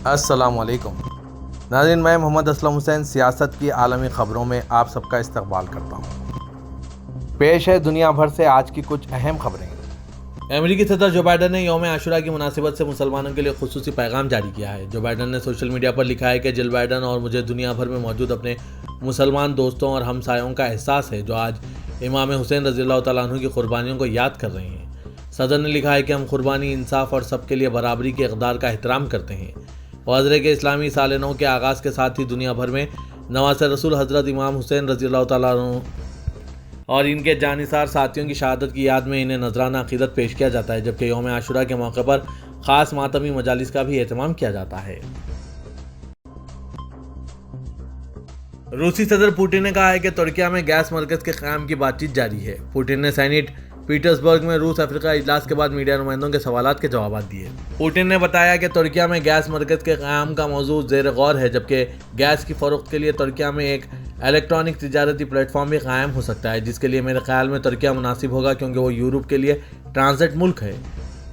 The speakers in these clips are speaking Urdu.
السلام علیکم ناظرین، میں محمد اسلم حسین سیاست کی عالمی خبروں میں آپ سب کا استقبال کرتا ہوں۔ پیش ہے دنیا بھر سے آج کی کچھ اہم خبریں۔ امریکی صدر جو بائیڈن نے یوم عاشوراء کی مناسبت سے مسلمانوں کے لیے خصوصی پیغام جاری کیا ہے۔ جو بائیڈن نے سوشل میڈیا پر لکھا ہے کہ جل بائیڈن اور مجھے دنیا بھر میں موجود اپنے مسلمان دوستوں اور ہمسایوں کا احساس ہے جو آج امام حسین رضی اللہ تعالیٰ عنہ کی قربانیوں کو یاد کر رہے ہیں۔ صدر نے لکھا ہے کہ ہم قربانی، انصاف اور سب کے لیے برابری کے اقدار کا احترام کرتے ہیں۔ واضح ہے کہ اسلامی سال نو کے آغاز کے ساتھ ہی دنیا بھر میں نواسہ رسول حضرت امام حسین رضی اللہ تعالیٰ عنہ اور ان کے جانثار ساتھیوں کی شہادت کی یاد میں انہیں نذرانہ عقیدت پیش کیا جاتا ہے، جبکہ یوم عاشوراء کے موقع پر خاص ماتمی مجالس کا بھی اہتمام کیا جاتا ہے۔ روسی صدر پوٹن نے کہا ہے کہ ترکیہ میں گیس مرکز کے قیام کی بات چیت جاری ہے۔ پوٹن نے سینٹ پیٹرزبرگ میں روس افریقہ اجلاس کے بعد میڈیا نمائندوں کے سوالات کے جوابات دیے۔ پوٹن نے بتایا کہ ترکیہ میں گیس مرکز کے قیام کا موضوع زیر غور ہے، جبکہ گیس کی فروخت کے لیے ترکیہ میں ایک الیکٹرانک تجارتی پلیٹ فارم بھی قائم ہو سکتا ہے، جس کے لیے میرے خیال میں ترکیہ مناسب ہوگا کیونکہ وہ یورپ کے لیے ٹرانزٹ ملک ہے۔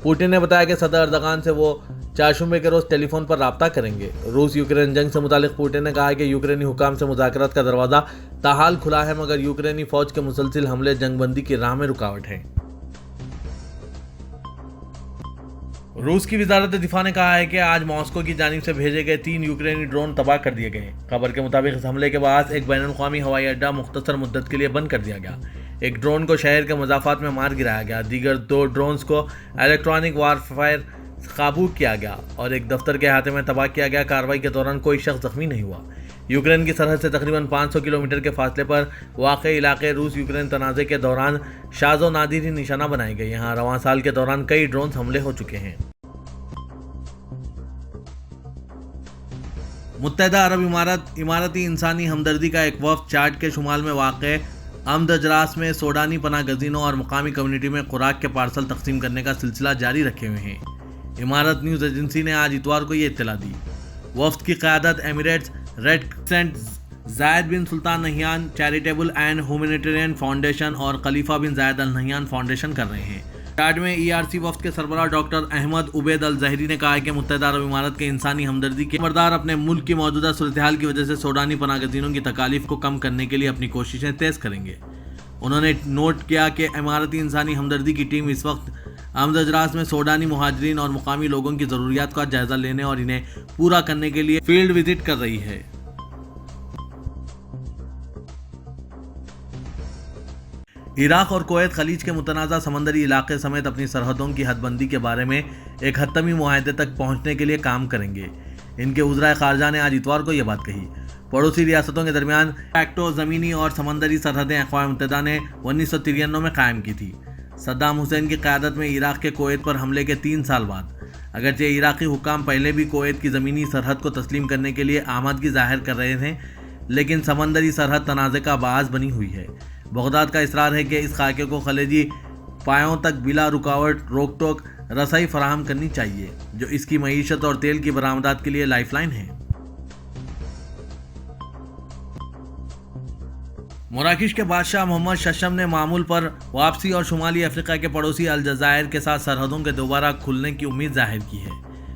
پوٹن نے بتایا کہ صدر اردغان سے وہ چہارشنبے کے روز ٹیلی فون پر رابطہ کریں گے۔ روس یوکرین جنگ سے متعلق پوٹن نے کہا کہ یوکرینی حکام سے مذاکرات کا دروازہ تاحال کھلا ہے، مگر یوکرینی فوج کے مسلسل حملے جنگ بندی کی راہ میں رکاوٹ ہیں۔ روس کی وزارت دفاع نے کہا ہے کہ آج ماسکو کی جانب سے بھیجے گئے 3 یوکرینی ڈرون تباہ کر دیے گئے۔ خبر کے مطابق اس حملے کے بعد ایک بین الاقوامی ہوائی اڈہ مختصر مدت کے لیے بند کر دیا گیا۔ ایک ڈرون کو شہر کے مضافات میں مار گرایا گیا، دیگر 2 ڈرونز کو الیکٹرانک وارفیئر قابو کیا گیا اور ایک دفتر کے احاطے میں تباہ کیا گیا۔ کارروائی کے دوران کوئی شخص زخمی نہیں ہوا۔ یوکرین کی سرحد سے تقریباً 500 کلومیٹر کے فاصلے پر واقع علاقے روس یوکرین تنازع کے دوران شاذ و نادر ہی نشانہ بنائے گئے۔ یہاں رواں سال کے دوران کئی ڈرون حملے ہو چکے ہیں۔ متحدہ عرب امارات اماراتی انسانی ہمدردی کا ایک وفد چاڈ کے شمال میں واقع امدجراس میں سوڈانی پناہ گزینوں اور مقامی کمیونٹی میں خوراک کے پارسل تقسیم کرنے کا سلسلہ جاری رکھے ہوئے ہیں۔ امارات نیوز ایجنسی نے آج اتوار کو یہ اطلاع دی۔ وفد کی قیادت Emirates Red Crescent, Zayed bin Sultan Nahyan Charitable and Humanitarian Foundation اور خلیفہ بن زاید ال نہیان فاؤنڈیشن کر رہے ہیں۔ چاڈ میں ERC وفد کے سربراہ ڈاکٹر احمد عبید الظہری نے کہا ہے کہ متحدہ عرب امارات کے انسانی ہمدردی کے خبردار اپنے ملک کی موجودہ صورتحال کی وجہ سے سوڈانی پناہ گزینوں کی تکالیف کو کم کرنے کے لیے اپنی کوششیں تیز کریں گے۔ انہوں نے نوٹ کیا کہ اماراتی انسانی ہمدردی کی ٹیم اس وقت امدجراس میں سوڈانی مہاجرین اور مقامی لوگوں کی ضروریات کا جائزہ لینے اور انہیں پورا کرنے کے لیے فیلڈ وزٹ کر رہی ہے۔ عراق اور کویت خلیج کے متنازع سمندری علاقے سمیت اپنی سرحدوں کی حد بندی کے بارے میں ایک حتمی معاہدے تک پہنچنے کے لیے کام کریں گے۔ ان کے وزرائے خارجہ نے آج اتوار کو یہ بات کہی۔ پڑوسی ریاستوں کے درمیان پیکٹو زمینی اور سمندری سرحدیں اقوام متحدہ نے 1993 میں قائم کی تھی، صدام حسین کی قیادت میں عراق کے کویت پر حملے کے 3 سال بعد۔ اگرچہ عراقی حکام پہلے بھی کویت کی زمینی سرحد کو تسلیم کرنے کے لیے آمادگی ظاہر کر رہے تھے، لیکن سمندری سرحد تنازع کا باعث بنی ہوئی ہے۔ بغداد کا اصرار ہے کہ اس خاکے کو خلیجی پایوں تک بلا رکاوٹ روک ٹوک رسائی فراہم کرنی چاہیے، جو اس کی معیشت اور تیل کی برآمدات کے لیے لائف لائن ہے۔ مراکش کے بادشاہ محمد ششم نے معمول پر واپسی اور شمالی افریقہ کے پڑوسی الجزائر کے ساتھ سرحدوں کے دوبارہ کھلنے کی امید ظاہر کی ہے،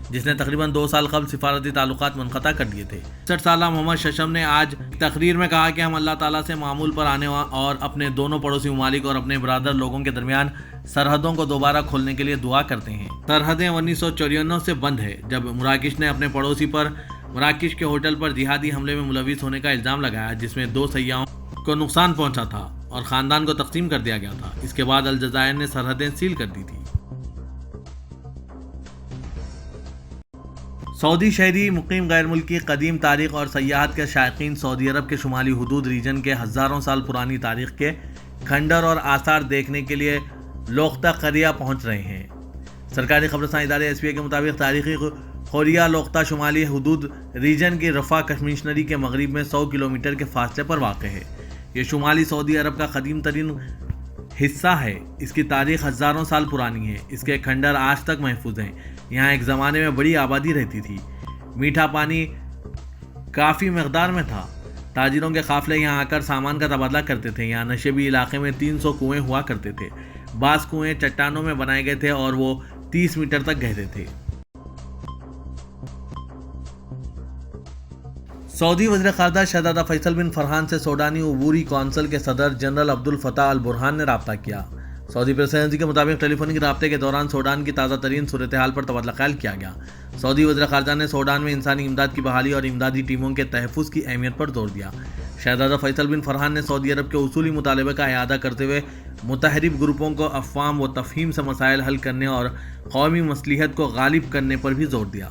جس نے تقریباً 2 سال قبل سفارتی تعلقات منقطع کر دیے تھے۔ 60 سالہ محمد ششم نے آج تقریر میں کہا کہ ہم اللہ تعالیٰ سے معمول پر آنے اور اپنے دونوں پڑوسی ممالک اور اپنے برادر لوگوں کے درمیان سرحدوں کو دوبارہ کھولنے کے لیے دعا کرتے ہیں۔ سرحدیں 1994 سے بند ہے، جب مراکش نے اپنے پڑوسی پر مراکش کے ہوٹل پر جہادی حملے میں ملوث ہونے کا الزام لگایا، جس میں 2 سیاحوں کو نقصان پہنچا تھا اور خاندان کو تقسیم کر دیا گیا تھا۔ اس کے بعد الجزائر نے سرحدیں سیل کر دی تھی۔ سعودی شہری مقیم غیر ملکی قدیم تاریخ اور سیاحت کے شائقین سعودی عرب کے شمالی حدود ریجن کے ہزاروں سال پرانی تاریخ کے کھنڈر اور آثار دیکھنے کے لیے لوختہ قریہ پہنچ رہے ہیں۔ سرکاری خبررساں ادارے SPA کے مطابق تاریخی خوریہ لوختہ شمالی حدود ریجن کی رفح کمشنری کے مغرب میں 100 کلومیٹر کے فاصلے پر واقع ہے۔ یہ شمالی سعودی عرب کا قدیم ترین حصہ ہے۔ اس کی تاریخ ہزاروں سال پرانی ہے۔ اس کے کھنڈر آج تک محفوظ ہیں۔ یہاں ایک زمانے میں بڑی آبادی رہتی تھی۔ میٹھا پانی کافی مقدار میں تھا۔ تاجروں کے قافلے یہاں آ کر سامان کا تبادلہ کرتے تھے۔ یہاں نشیبی علاقے میں 300 کنویں ہوا کرتے تھے۔ بعض کنویں چٹانوں میں بنائے گئے تھے اور وہ 30 میٹر تک گہرے تھے۔ سعودی وزیر خارجہ شہزادہ فیصل بن فرحان سے سوڈانی عبوری کونسل کے صدر جنرل عبدالفتاح البرہان نے رابطہ کیا۔ سعودی پریس ایجنسی کے مطابق ٹیلی فونک رابطے کے دوران سوڈان کی تازہ ترین صورتحال پر تبادلہ خیال کیا گیا۔ سعودی وزیر خارجہ نے سوڈان میں انسانی امداد کی بحالی اور امدادی ٹیموں کے تحفظ کی اہمیت پر زور دیا۔ شہزادہ فیصل بن فرحان نے سعودی عرب کے اصولی مطالبے کا اعادہ کرتے ہوئے متحرک گروپوں کو افہام و تفہیم سے مسائل حل کرنے اور قومی مصلحت کو غالب کرنے پر بھی زور دیا۔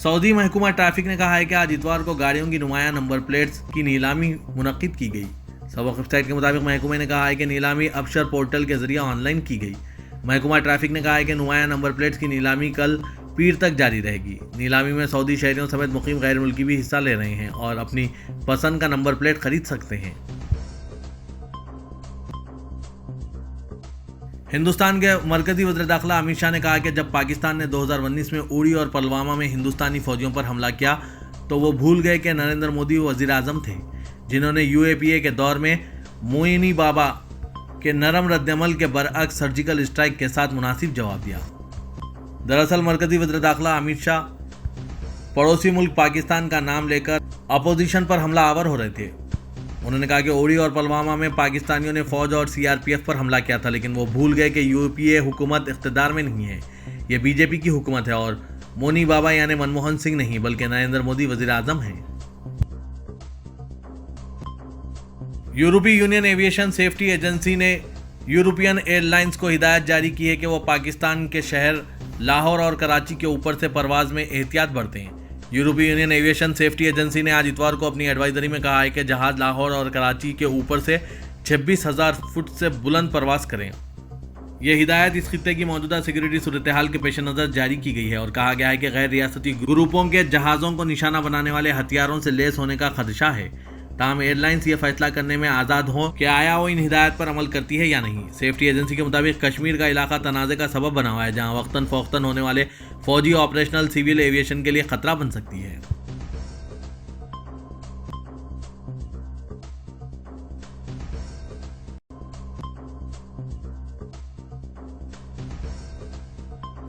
سعودی محکمہ ٹریفک نے کہا ہے کہ آج اتوار کو گاڑیوں کی نمایاں نمبر پلیٹس کی نیلامی منعقد کی گئی۔ سبق ویب سائٹ کے مطابق محکمہ نے کہا ہے کہ نیلامی ابشر پورٹل کے ذریعے آن لائن کی گئی۔ محکمہ ٹریفک نے کہا ہے کہ نمایاں نمبر پلیٹس کی نیلامی کل پیر تک جاری رہے گی۔ نیلامی میں سعودی شہریوں سمیت مقیم غیر ملکی بھی حصہ لے رہے ہیں اور اپنی پسند کا نمبر پلیٹ خرید سکتے ہیں۔ ہندوستان کے مرکزی وزیر داخلہ امت شاہ نے کہا کہ جب پاکستان نے 2019 میں اوڑی اور پلوامہ میں ہندوستانی فوجیوں پر حملہ کیا تو وہ بھول گئے کہ نریندر مودی وزیر اعظم تھے، جنہوں نے UAPA کے دور میں موئینی بابا کے نرم رد عمل کے برعکس سرجیکل اسٹرائیک کے ساتھ مناسب جواب دیا۔ دراصل مرکزی وزیر داخلہ امت شاہ پڑوسی ملک پاکستان کا نام لے کر اپوزیشن پر حملہ آور ہو رہے تھے۔ انہوں نے کہا کہ اوڑی اور پلوامہ میں پاکستانیوں نے فوج اور CRPF پر حملہ کیا تھا، لیکن وہ بھول گئے کہ UAPA حکومت اقتدار میں نہیں ہے، یہ BJP کی حکومت ہے اور مونی بابا یعنی منموہن سنگھ نہیں بلکہ نریندر مودی وزیر اعظم ہیں۔ یورپی یونین ایویشن سیفٹی ایجنسی نے یورپین ایئر لائنز کو ہدایت جاری کی ہے کہ وہ پاکستان کے شہر لاہور اور کراچی کے اوپر سے پرواز میں احتیاط برتیں۔ یورپی یونین ایویشن سیفٹی ایجنسی نے آج اتوار کو اپنی ایڈوائزری میں کہا ہے کہ جہاز لاہور اور کراچی کے اوپر سے 26,000 فٹ سے بلند پرواز کریں۔ یہ ہدایت اس خطے کی موجودہ سیکیورٹی صورتحال کے پیش نظر جاری کی گئی ہے اور کہا گیا ہے کہ غیر ریاستی گروپوں کے جہازوں کو نشانہ بنانے والے ہتھیاروں سے لیس ہونے کا خدشہ ہے۔ تاہم ایئر لائنز یہ فیصلہ کرنے میں آزاد ہوں کہ آیا وہ ان ہدایات پر عمل کرتی ہے یا نہیں۔ سیفٹی ایجنسی کے مطابق کشمیر کا علاقہ تنازع کا سبب بنا ہوا ہے، جہاں وقتاً فوقتاً ہونے والے فوجی آپریشنل سول ایویشن کے لیے خطرہ بن سکتی ہے۔